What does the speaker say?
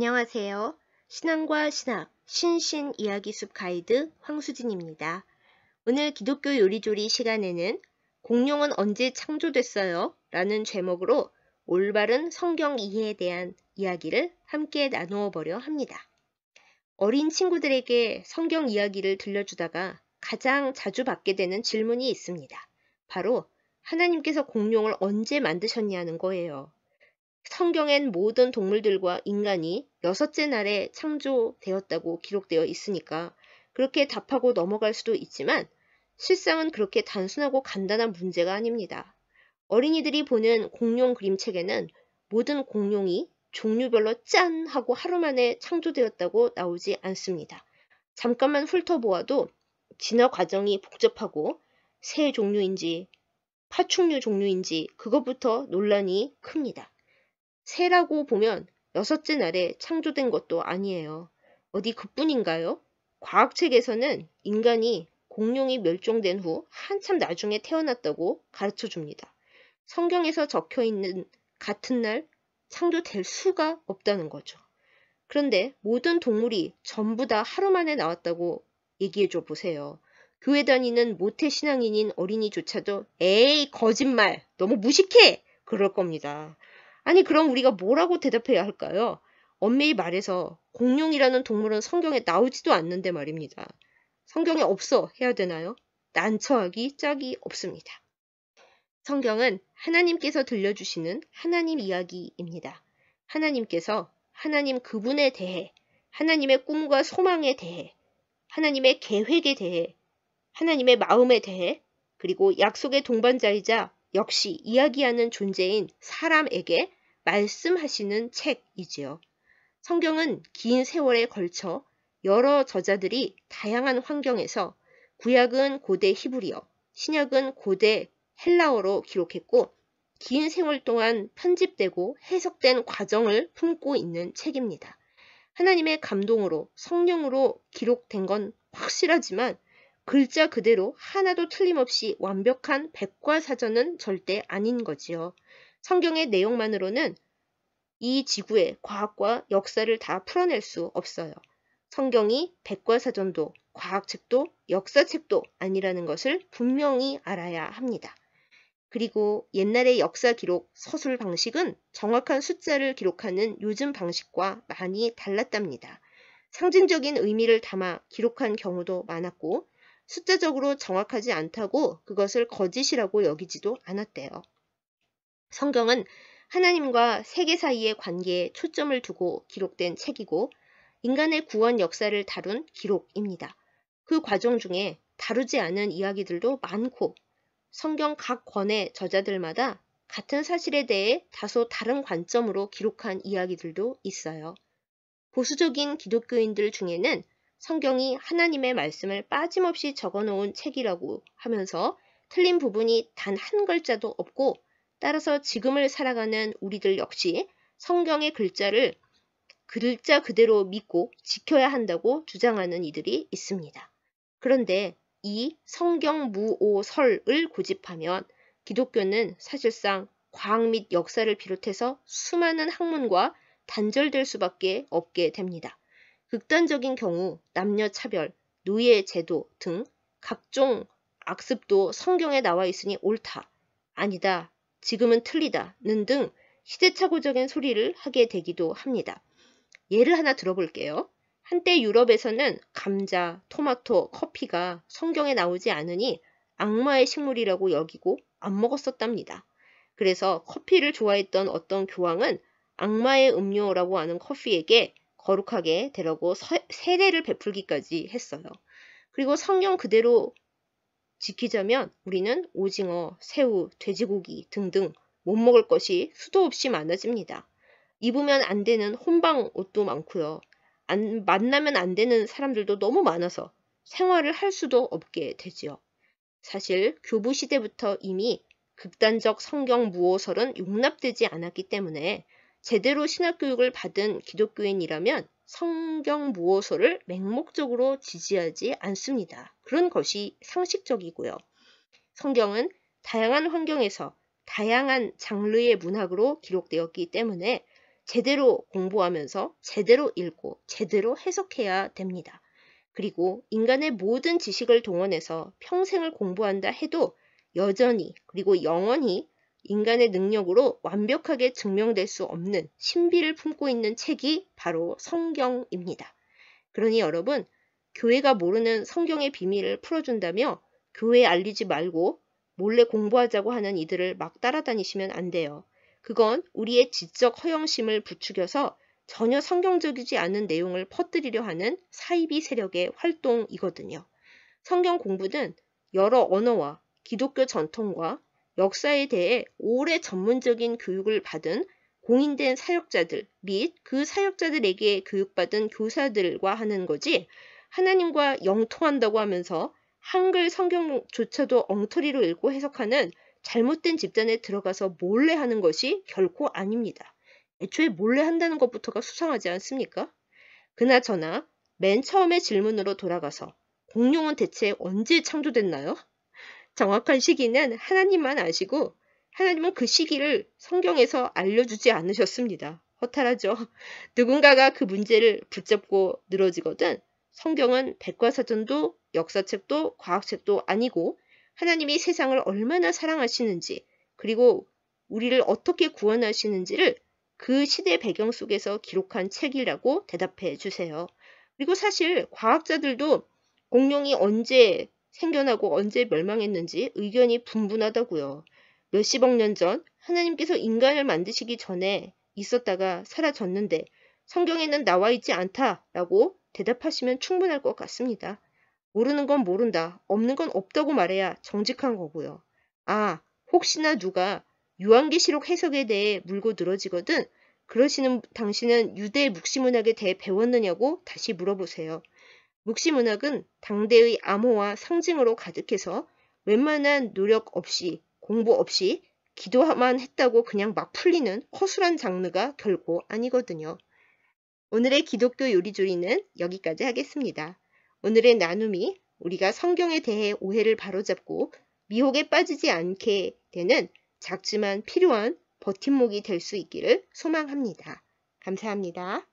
안녕하세요. 신앙과 신학, 신신 이야기숲 가이드 황수진입니다. 오늘 기독교 요리조리 시간에는 공룡은 언제 창조됐어요? 라는 제목으로 올바른 성경 이해에 대한 이야기를 함께 나누어 보려 합니다. 어린 친구들에게 성경 이야기를 들려주다가 가장 자주 받게 되는 질문이 있습니다. 바로 하나님께서 공룡을 언제 만드셨냐는 거예요. 성경엔 모든 동물들과 인간이 여섯째 날에 창조되었다고 기록되어 있으니까 그렇게 답하고 넘어갈 수도 있지만 실상은 그렇게 단순하고 간단한 문제가 아닙니다. 어린이들이 보는 공룡 그림책에는 모든 공룡이 종류별로 짠 하고 하루 만에 창조되었다고 나오지 않습니다. 잠깐만 훑어보아도 진화 과정이 복잡하고 새 종류인지 파충류 종류인지 그것부터 논란이 큽니다. 새라고 보면 여섯째 날에 창조된 것도 아니에요. 어디 그뿐인가요? 과학책에서는 인간이 공룡이 멸종된 후 한참 나중에 태어났다고 가르쳐 줍니다. 성경에서 적혀 있는 같은 날 창조될 수가 없다는 거죠. 그런데 모든 동물이 전부 다 하루 만에 나왔다고 얘기해 줘 보세요. 교회 다니는 모태신앙인인 어린이조차도 에이 거짓말 너무 무식해 그럴 겁니다. 아니 그럼 우리가 뭐라고 대답해야 할까요? 엄밀히 말해서 공룡이라는 동물은 성경에 나오지도 않는데 말입니다. 성경에 없어 해야 되나요? 난처하기 짝이 없습니다. 성경은 하나님께서 들려주시는 하나님 이야기입니다. 하나님께서 하나님 그분에 대해, 하나님의 꿈과 소망에 대해, 하나님의 계획에 대해, 하나님의 마음에 대해, 그리고 약속의 동반자이자 역시 이야기하는 존재인 사람에게 말씀하시는 책이지요. 성경은 긴 세월에 걸쳐 여러 저자들이 다양한 환경에서 구약은 고대 히브리어, 신약은 고대 헬라어로 기록했고 긴 세월 동안 편집되고 해석된 과정을 품고 있는 책입니다. 하나님의 감동으로 성령으로 기록된 건 확실하지만 글자 그대로 하나도 틀림없이 완벽한 백과사전은 절대 아닌 거지요. 성경의 내용만으로는 이 지구의 과학과 역사를 다 풀어낼 수 없어요. 성경이 백과사전도 과학책도 역사책도 아니라는 것을 분명히 알아야 합니다. 그리고 옛날의 역사 기록 서술 방식은 정확한 숫자를 기록하는 요즘 방식과 많이 달랐답니다. 상징적인 의미를 담아 기록한 경우도 많았고 숫자적으로 정확하지 않다고 그것을 거짓이라고 여기지도 않았대요. 성경은 하나님과 세계 사이의 관계에 초점을 두고 기록된 책이고 인간의 구원 역사를 다룬 기록입니다. 그 과정 중에 다루지 않은 이야기들도 많고 성경 각 권의 저자들마다 같은 사실에 대해 다소 다른 관점으로 기록한 이야기들도 있어요. 보수적인 기독교인들 중에는 성경이 하나님의 말씀을 빠짐없이 적어놓은 책이라고 하면서 틀린 부분이 단 한 글자도 없고 따라서 지금을 살아가는 우리들 역시 성경의 글자를 글자 그대로 믿고 지켜야 한다고 주장하는 이들이 있습니다. 그런데 이 성경무오설을 고집하면 기독교는 사실상 과학 및 역사를 비롯해서 수많은 학문과 단절될 수밖에 없게 됩니다. 극단적인 경우 남녀 차별, 노예 제도 등 각종 악습도 성경에 나와 있으니 옳다, 아니다, 지금은 틀리다는 등 시대착오적인 소리를 하게 되기도 합니다. 예를 하나 들어볼게요. 한때 유럽에서는 감자, 토마토, 커피가 성경에 나오지 않으니 악마의 식물이라고 여기고 안 먹었었답니다. 그래서 커피를 좋아했던 어떤 교황은 악마의 음료라고 하는 커피에게 거룩하게 되라고 세례를 베풀기까지 했어요. 그리고 성경 그대로 지키자면 우리는 오징어, 새우, 돼지고기 등등 못 먹을 것이 수도 없이 많아집니다. 입으면 안 되는 혼방 옷도 많고요. 만나면 안 되는 사람들도 너무 많아서 생활을 할 수도 없게 되지요. 사실 교부 시대부터 이미 극단적 성경 무오설은 용납되지 않았기 때문에 제대로 신학교육을 받은 기독교인이라면 성경 무오설을 맹목적으로 지지하지 않습니다. 그런 것이 상식적이고요. 성경은 다양한 환경에서 다양한 장르의 문학으로 기록되었기 때문에 제대로 공부하면서 제대로 읽고 제대로 해석해야 됩니다. 그리고 인간의 모든 지식을 동원해서 평생을 공부한다 해도 여전히 그리고 영원히 인간의 능력으로 완벽하게 증명될 수 없는 신비를 품고 있는 책이 바로 성경입니다. 그러니 여러분, 교회가 모르는 성경의 비밀을 풀어준다며 교회에 알리지 말고 몰래 공부하자고 하는 이들을 막 따라다니시면 안 돼요. 그건 우리의 지적 허영심을 부추겨서 전혀 성경적이지 않은 내용을 퍼뜨리려 하는 사이비 세력의 활동이거든요. 성경 공부는 여러 언어와 기독교 전통과 역사에 대해 오래 전문적인 교육을 받은 공인된 사역자들 및 그 사역자들에게 교육받은 교사들과 하는 거지, 하나님과 영통한다고 하면서 한글 성경조차도 엉터리로 읽고 해석하는 잘못된 집단에 들어가서 몰래 하는 것이 결코 아닙니다. 애초에 몰래 한다는 것부터가 수상하지 않습니까? 그나저나 맨 처음의 질문으로 돌아가서 공룡은 대체 언제 창조됐나요? 정확한 시기는 하나님만 아시고 하나님은 그 시기를 성경에서 알려주지 않으셨습니다. 허탈하죠. 누군가가 그 문제를 붙잡고 늘어지거든 성경은 백과사전도 역사책도 과학책도 아니고 하나님이 세상을 얼마나 사랑하시는지 그리고 우리를 어떻게 구원하시는지를 그 시대 배경 속에서 기록한 책이라고 대답해 주세요. 그리고 사실 과학자들도 공룡이 언제 생겨나고 언제 멸망했는지 의견이 분분하다고요. 몇십억 년 전 하나님께서 인간을 만드시기 전에 있었다가 사라졌는데 성경에는 나와 있지 않다라고 대답하시면 충분할 것 같습니다. 모르는 건 모른다, 없는 건 없다고 말해야 정직한 거고요. 아, 혹시나 누가 요한계시록 해석에 대해 물고 늘어지거든 그러시는 당신은 유대 묵시문학에 대해 배웠느냐고 다시 물어보세요. 묵시문학은 당대의 암호와 상징으로 가득해서 웬만한 노력 없이 공부 없이 기도만 했다고 그냥 막 풀리는 허술한 장르가 결코 아니거든요. 오늘의 기독교 요리조리는 여기까지 하겠습니다. 오늘의 나눔이 우리가 성경에 대해 오해를 바로잡고 미혹에 빠지지 않게 되는 작지만 필요한 버팀목이 될 수 있기를 소망합니다. 감사합니다.